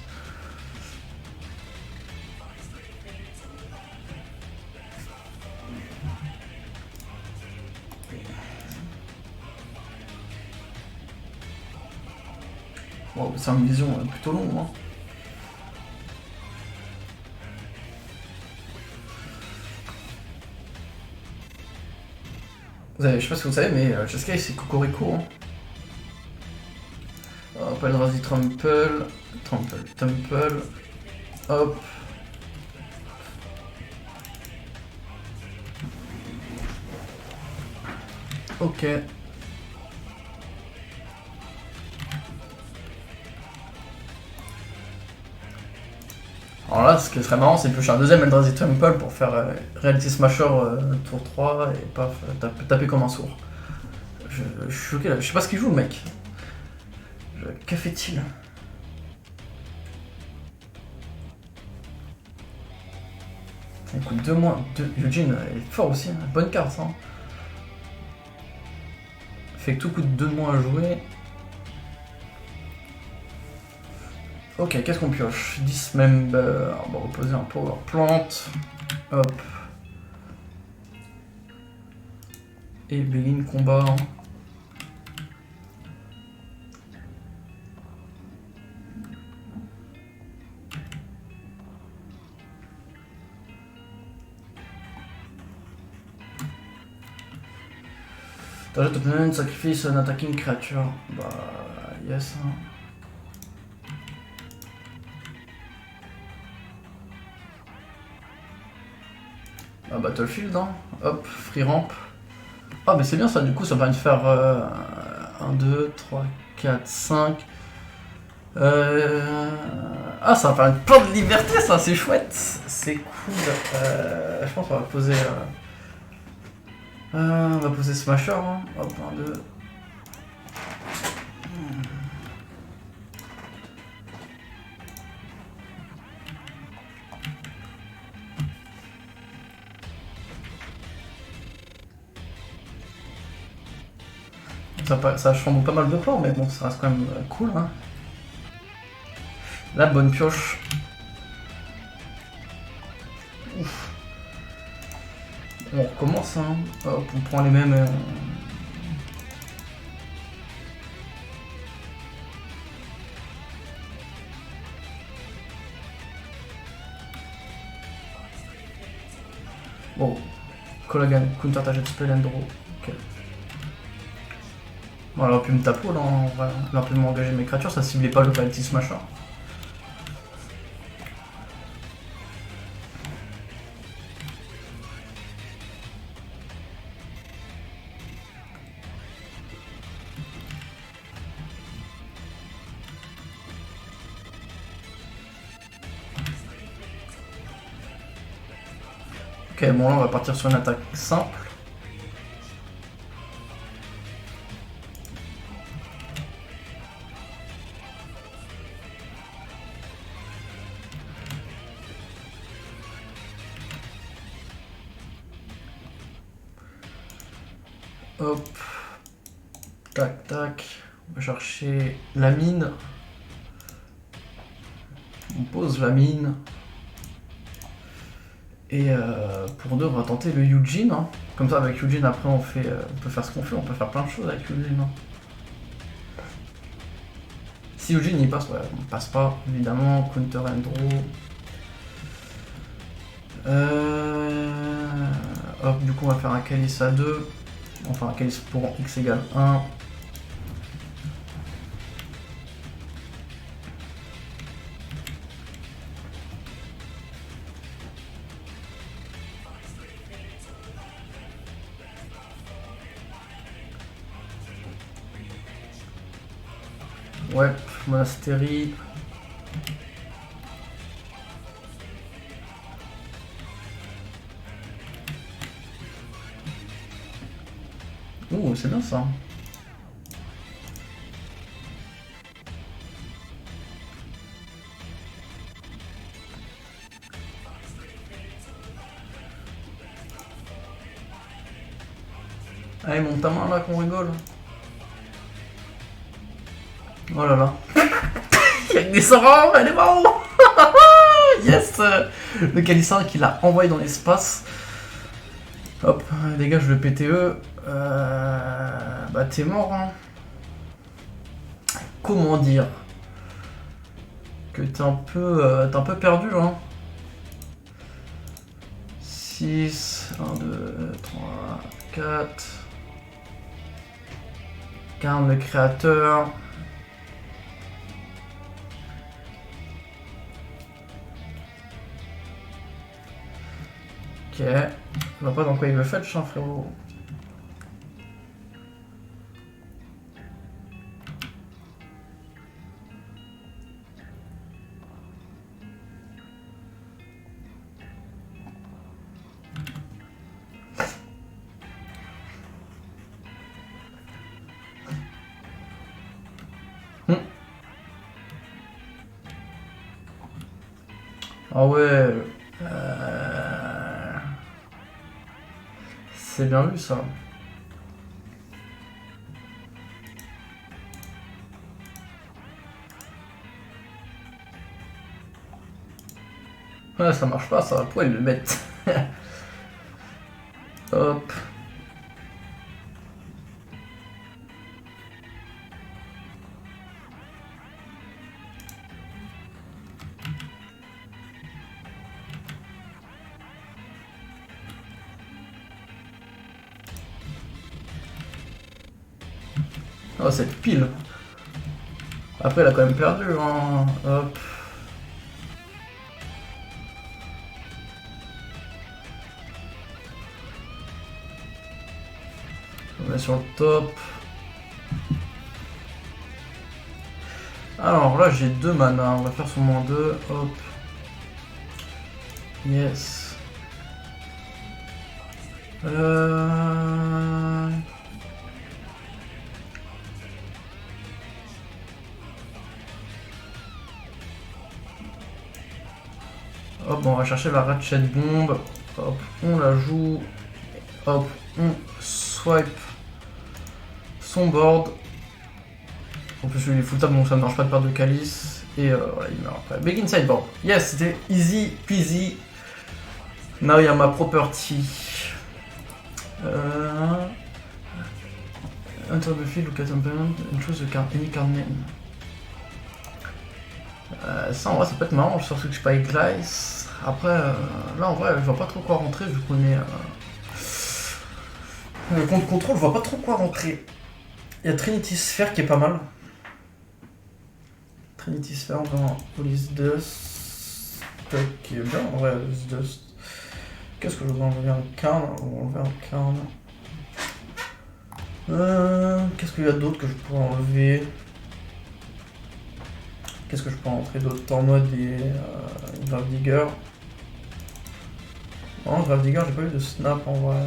Bon, c'est une vision plutôt longue. Hein. Je sais pas si vous savez, mais Jeskai c'est Cocorico. Hein. Hop, Eldrazi Trample. Hop. Ok. Alors là, ce qui serait marrant, c'est de piocher un deuxième Eldrazi Trample pour faire Reality Smasher tour 3 et paf, taper comme un sourd. Je suis choqué là, je sais pas ce qu'il joue le mec. Que fait-il? Il coûte 2 moins. Eugene est fort aussi, hein. Bonne carte ça. Hein. Fait que tout coûte 2 moins à jouer. Ok, qu'est-ce qu'on pioche? Dismember, on va reposer un Power Plant. Hop. Et begin combat. Target opponent sacrifice an attacking creature. Bah, yes. Hein. Ah, Battlefield, hein. Hop, free ramp. Ah, mais c'est bien ça, du coup, ça va me faire 1, 2, 3, 4, 5. Ah, ça va faire une plein de liberté, ça, c'est chouette. C'est cool. Je pense qu'on va poser. On va poser Smasher. Hein. Hop, 1, 2. Ça chamboule pas mal de plans, mais bon, ça reste quand même cool. Hein. La bonne pioche. Ouf. On recommence, hein. Hop, on prend les mêmes. Bon, Collagan, counter target spell and draw. Ok. Bon, elle aurait pu me taper là, on va rapidement engager mes créatures, ça ciblait pas le Reality Smasher. Ok, bon là on va partir sur une attaque simple. Hop. Tac, tac. On va chercher la mine. On pose la mine. Et pour deux, on va tenter le Eugene. Hein. Comme ça, avec Eugene, après, on peut faire ce qu'on fait. On peut faire plein de choses avec Eugene. Hein. Si Eugene il passe, ouais, on passe pas, évidemment. Counter and draw. Hop, du coup, on va faire un calice à 2. Enfin, un calice pour x égale 1. Ouais, monastérie. Ouh, c'est bien ça. Allez, monte ta main là qu'on rigole. Oh là là. Il y a une descendante, elle est marrant. Yes. Le Calissin qui l'a envoyé dans l'espace. Hop, dégage le PTE. Bah t'es mort hein. Comment dire que t'es un peu perdu hein. 6, 1, 2, 3, 4. Garde le créateur. Ok. Je vois pas dans quoi il me fetch, hein, frérot. Ah ouais. C'est bien vu ça. Ouais, ça marche pas ça. Pourquoi ils le mettent? Hop. Oh, cette pile. Après, elle a quand même perdu. Hein. Hop. On est sur le top. Alors là, j'ai 2 mana. On va faire son moins 2. Hop. Yes. Hop, bon, on va chercher la Ratchet Bomb. Hop, on la joue. Hop, on swipe son board. En plus, il est full table donc ça ne marche pas de perdre de calice. Et voilà, il meurt après. Begin sideboard. Yes, c'était easy peasy. Now il y a ma property. Enter the field, look at opponent, and choose the card, any card name. Ça en vrai ça peut être marrant, je surtout que je pas Glace. Après là en vrai je vois pas trop quoi rentrer vu qu'on est le compte contrôle, je vois pas trop quoi rentrer. Il y a Trinity Sphere qui est pas mal. Trinity Sphere, on va Police Dust qui est bien en vrai. Police Dust. Qu'est-ce que je vais enlever en Karn? On va enlever en Karn. Qu'est-ce qu'il y a d'autre que je pourrais enlever? Qu'est-ce que je peux rentrer d'autre? Tornade et Gravedigger. Non, Gravedigger, j'ai pas eu de snap en vrai.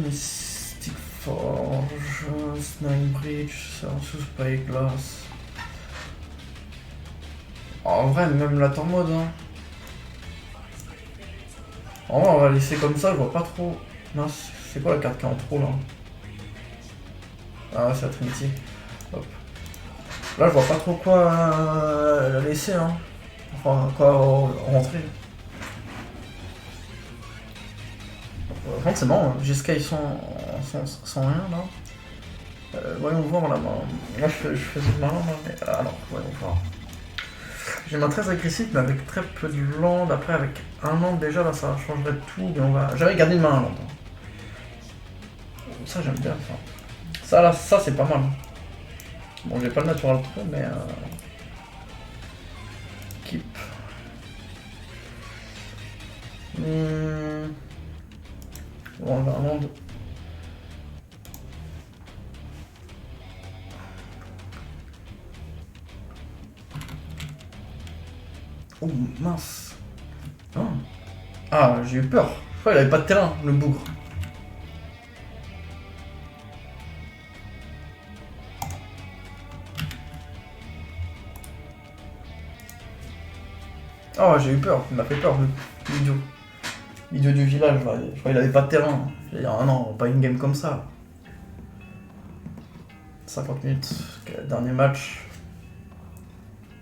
Mystic Forge, Snake Bridge, Sersus Spyglass. En vrai, même la Tornade. Hein. En vrai, on va laisser comme ça, je vois pas trop. Non, c'est quoi la carte qui est en trop là? Ah, c'est la Trinity. Hop. Là, je vois pas trop quoi la laisser, hein. Enfin, quoi rentrer. Par contre, c'est marrant, jusqu'à ils sont sans rien là. Voyons voir là. Moi, je faisais de malin là, mais. Alors, voyons voir. J'ai ma très agressive, mais avec très peu de land. Après, avec un land déjà, là, ça changerait tout. Mais on va. J'avais gardé une main un land. Ça, j'aime bien ça. Ça, là, ça, c'est pas mal. Bon, j'ai pas le natural trop, mais. Keep. Bon, on va un land. Oh mince. Ah, j'ai eu peur. Je crois qu'il avait pas de terrain, le bougre. Oh, j'ai eu peur. Il m'a fait peur, l'idiot. idiot du village, là. Je crois qu'il avait pas de terrain. Il a dit, ah non, pas une game comme ça. 50 minutes, okay, dernier match.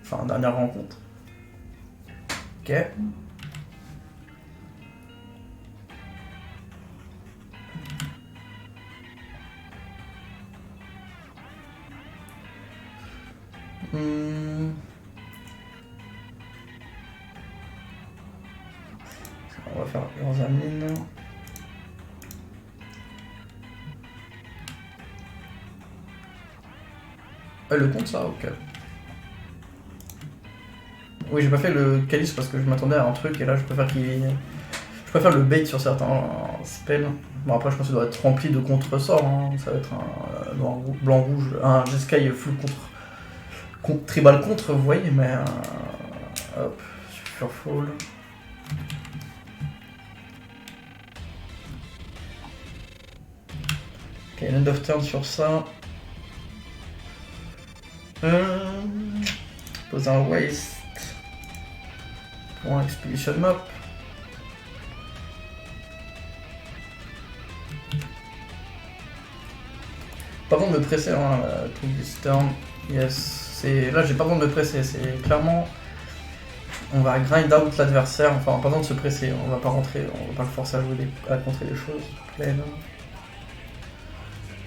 Enfin, dernière rencontre. Ok. On va faire Urzamine. Le compte ça, ok. Oui, j'ai pas fait le calice parce que je m'attendais à un truc et là je préfère je préfère le bait sur certains spells. Bon après je pense qu'il doit être rempli de contre-sorts, hein. Ça va être un noir, blanc, rouge, un Jeskai full contre tribal contre, vous voyez, mais hop, Surfall. Ok, end of turn sur ça. Pose un waste pour un expedition map. Pas besoin de me presser, hein, truc this turn. Yes, là j'ai pas besoin de me presser, c'est clairement on va grind out l'adversaire, enfin pas besoin de se presser, on va pas rentrer, on va pas le forcer à jouer à contrer des choses. Play,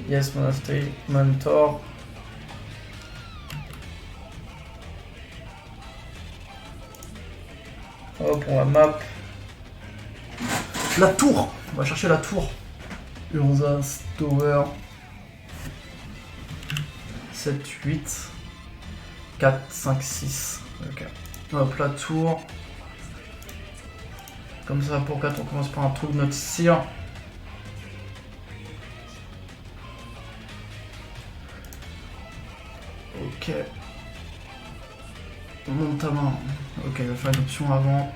yes, Monastery, Mentor. Hop, on va map. La tour. On va chercher la tour. Urza's Tower. 7, 8. 4, 5, 6. Ok. Hop, la tour. Comme ça, pour 4, on commence par un trou de notre cire. Ok. Monte ta main. Ok, je vais faire une option avant.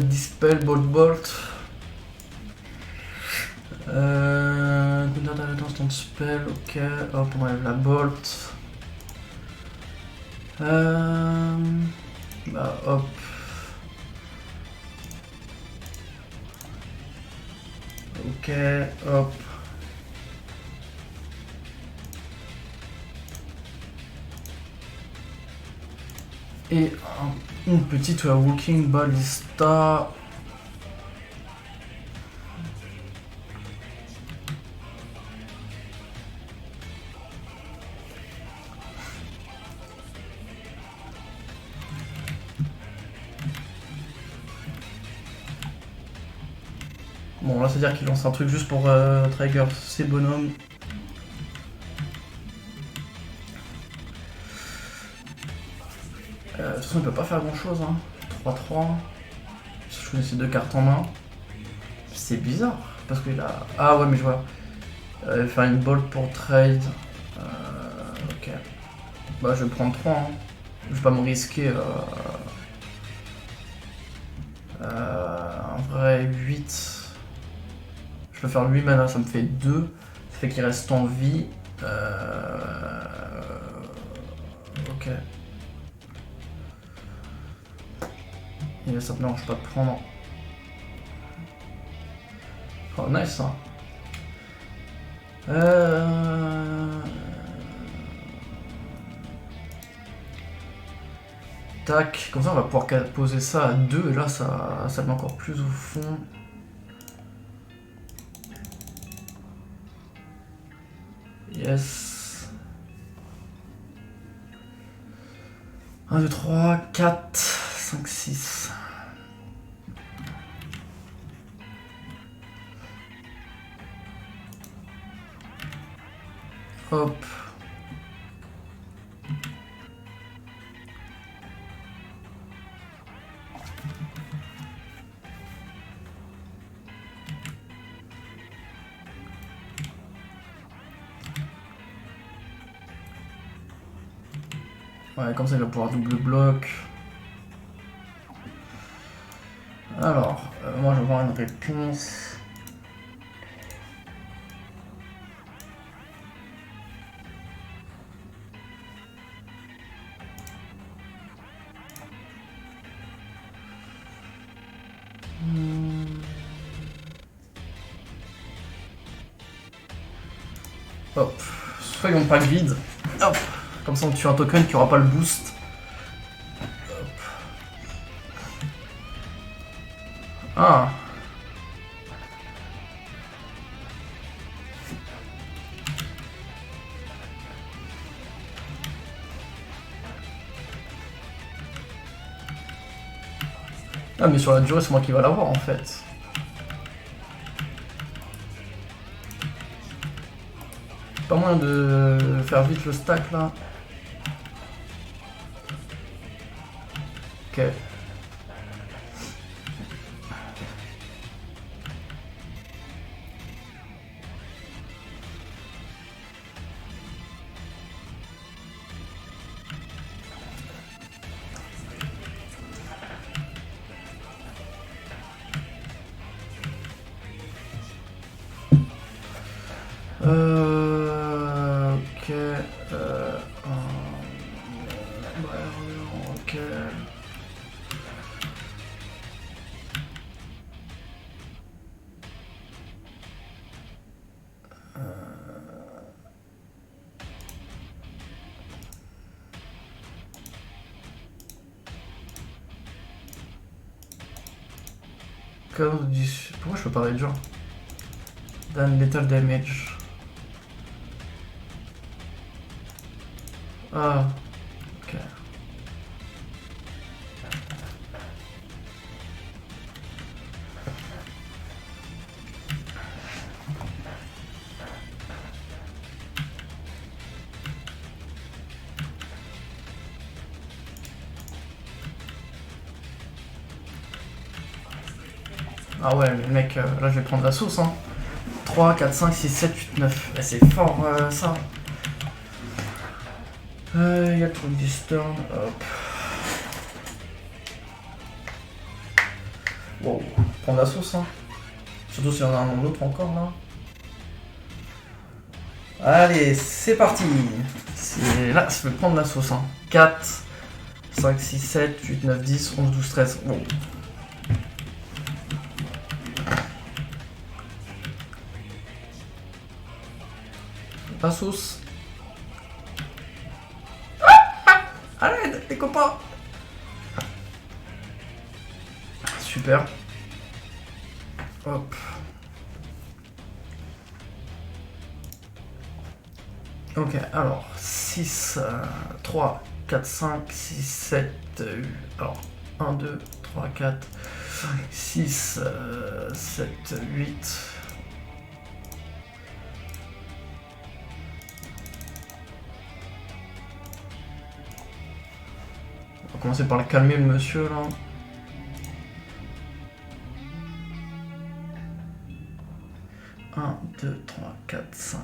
Dispel, Bolt. Instant spell, ok. Hop, on enlève la Bolt. Bah, hop. Ok, hop. Et une petite Walking Ballista. Bon, là, c'est-à-dire qu'il lance un truc juste pour trigger ces bonhommes. De toute façon, il peut pas faire grand-chose. Hein. 3-3. Je connais ces deux cartes en main. C'est bizarre, parce qu'il a... Ah ouais, mais je vois. Faire une bolt pour trade. Ok. Bah, je vais prendre 3. Hein. Je vais pas me risquer. Un vrai 8. Je peux faire 8 mana, ça me fait 2. Ça fait qu'il reste en vie. Ok. Et là, ça me dérange pas de prendre. Oh, nice, hein. Tac, comme ça on va pouvoir poser ça à 2 et là ça le met encore plus au fond. Yes. 1, 2, 3, 4, 5, 6. Hop. Ouais, comme ça il va pouvoir double bloc. réponse. Hop, soyons pas vide. Hop, comme ça on tue un token qui aura pas le boost. Hop. Ah. Ah mais sur la durée c'est moi qui va l'avoir en fait. Pas moyen de faire vite le stack là. Ok. Ok. Ok. Pourquoi je peux pas réduire? Dan lethal damage. Ah. Ok. Ah ouais, mais mec, là je vais prendre la sauce, hein. 3, 4, 5, 6, 7, 8, 9. C'est fort ça. Il y a le truc du stern. Hop. Wow, prendre la sauce, hein. Surtout s'il y en a un autre encore là. Allez, c'est parti. Là, je vais prendre la sauce, hein. 4, 5, 6, 7, 8, 9, 10, 11, 12, 13. Wow. La sauce. Allez, les copains. Super. Hop. Ok, alors 6, 3, 4, 5, 6, 7, 8. Alors 1, 2, 3, 4, 5, 6, 7, 8. On va commencer par le calmer le monsieur là. Un, 2, 3, 4, 5.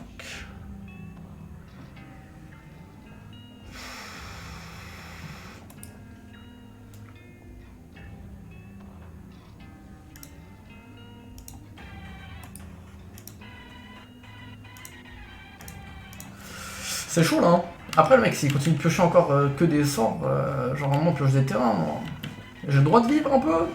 C'est chaud là, hein. Après le mec s'il continue de piocher encore que des sorts, genre vraiment pioche des terrains, moi. J'ai le droit de vivre un peu.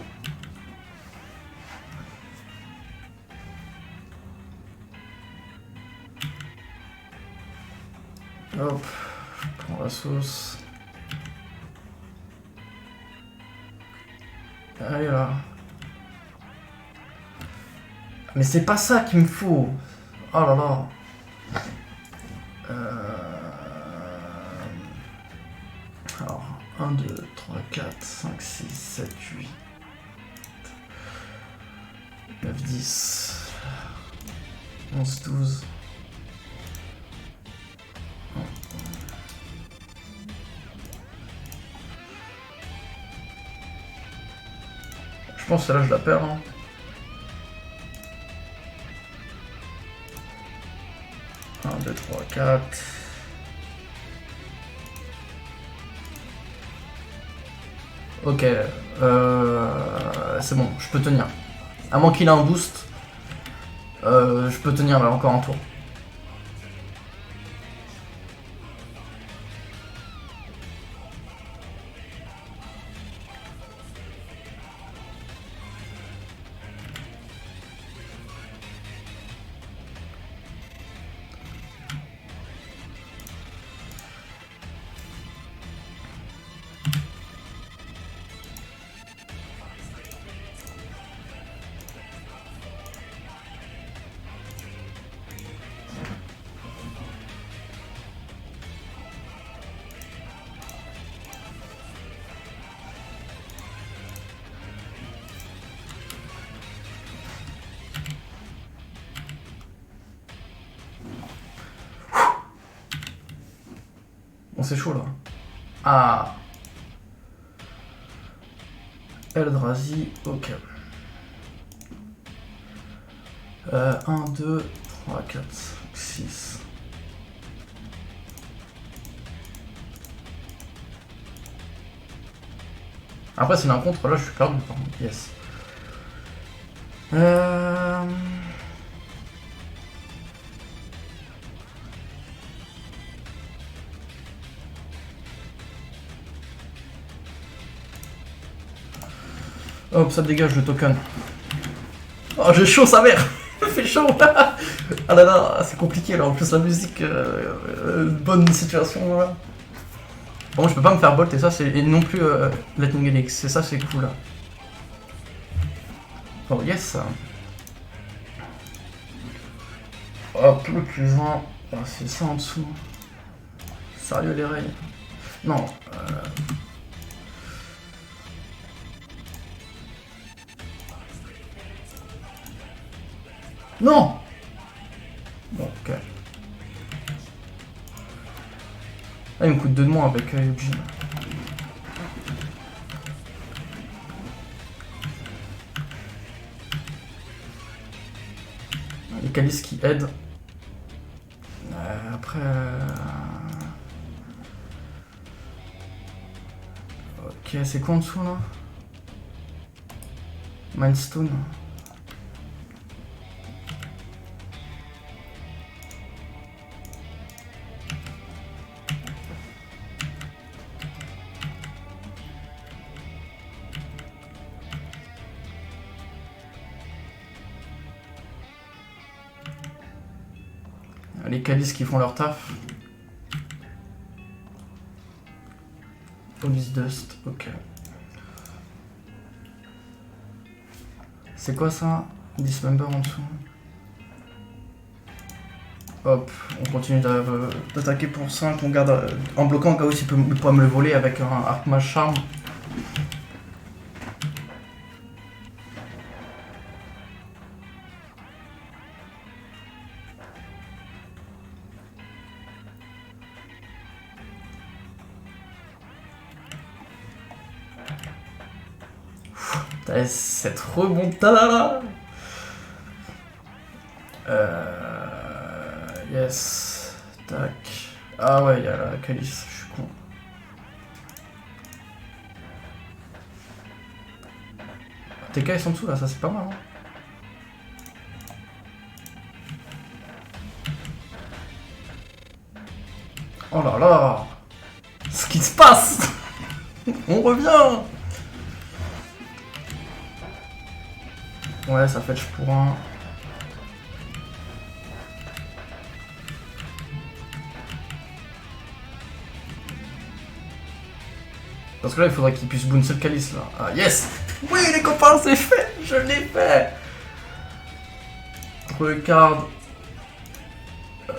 Hop, je prends la sauce. Allez là. Mais c'est pas ça qu'il me faut. Oh là là. Alors, 1, 2, 3, 4, 5, 6, 7, 8, 9, 10, 11, 12. Je pense que celle-là, je la perds. Hein. Un, 2, 3, 4. Ok, c'est bon, je peux tenir. À moins qu'il ait un boost, je peux tenir là encore un tour. Bon, c'est chaud là. Ah. Eldrazi, ok. 1, 2, 3, 4, 6. Après, s'il a un contre, là, je suis perdu par contre. Yes. Hop, ça dégage le token. Oh, j'ai chaud, sa mère. Il fait chaud. Ah là là, c'est compliqué là. En plus, la musique, bonne situation là. Bon, je peux pas me faire bolt et ça, c'est. Et non plus Lightning Helix. Et ça, c'est cool là. Oh, yes. Hop, le plus 1. Ah, c'est ça en dessous. Sérieux, les rails. Non. Non. Bon, ok. Ah, il me coûte 2 de moins avec Eugene. Les calices qui aident. Après... Ok, c'est quoi en dessous là? Mindstone. Les calices qui font leur taf. Police Dust, ok. C'est quoi ça? Dismember en dessous. Hop, on continue d'attaquer pour 5, on garde en bloquant au cas où il peut pas me le voler avec un Arc Mage Charm. Cette remontada là. Yes. Tac. Ah ouais, il y a la calice, je suis con. TK ils sont dessous là, ça c'est pas mal. Hein. Oh là là. Ce qui se passe. On revient. Ouais, ça fetch pour un. Parce que là, il faudrait qu'il puisse bouncer le calice là. Ah, yes! Oui, les copains, c'est fait! Je l'ai fait! Regarde.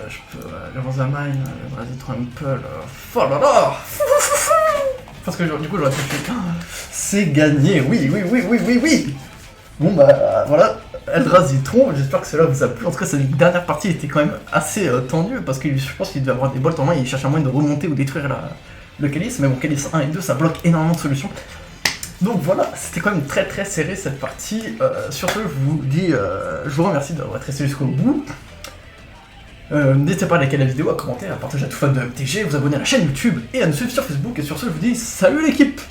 Je peux. Le Rosamine, le Brazy Trample. Oh là là! Parce que du coup, j'aurais fait. C'est gagné! Oui, oui, oui, oui, oui, oui! Bon bah voilà, Eldrazi trompe, j'espère que cela vous a plu. En tout cas, cette dernière partie était quand même assez tendue parce que je pense qu'il devait avoir des bolts en main et il cherche un moyen de remonter ou détruire le calice. Mais bon, calice 1 et 2, ça bloque énormément de solutions. Donc voilà, c'était quand même très très serré cette partie. Sur ce, je vous dis, je vous remercie d'avoir été resté jusqu'au bout. N'hésitez pas à liker la vidéo, à commenter, à partager à tout fan de MTG, vous abonner à la chaîne YouTube et à nous suivre sur Facebook. Et sur ce, je vous dis salut l'équipe!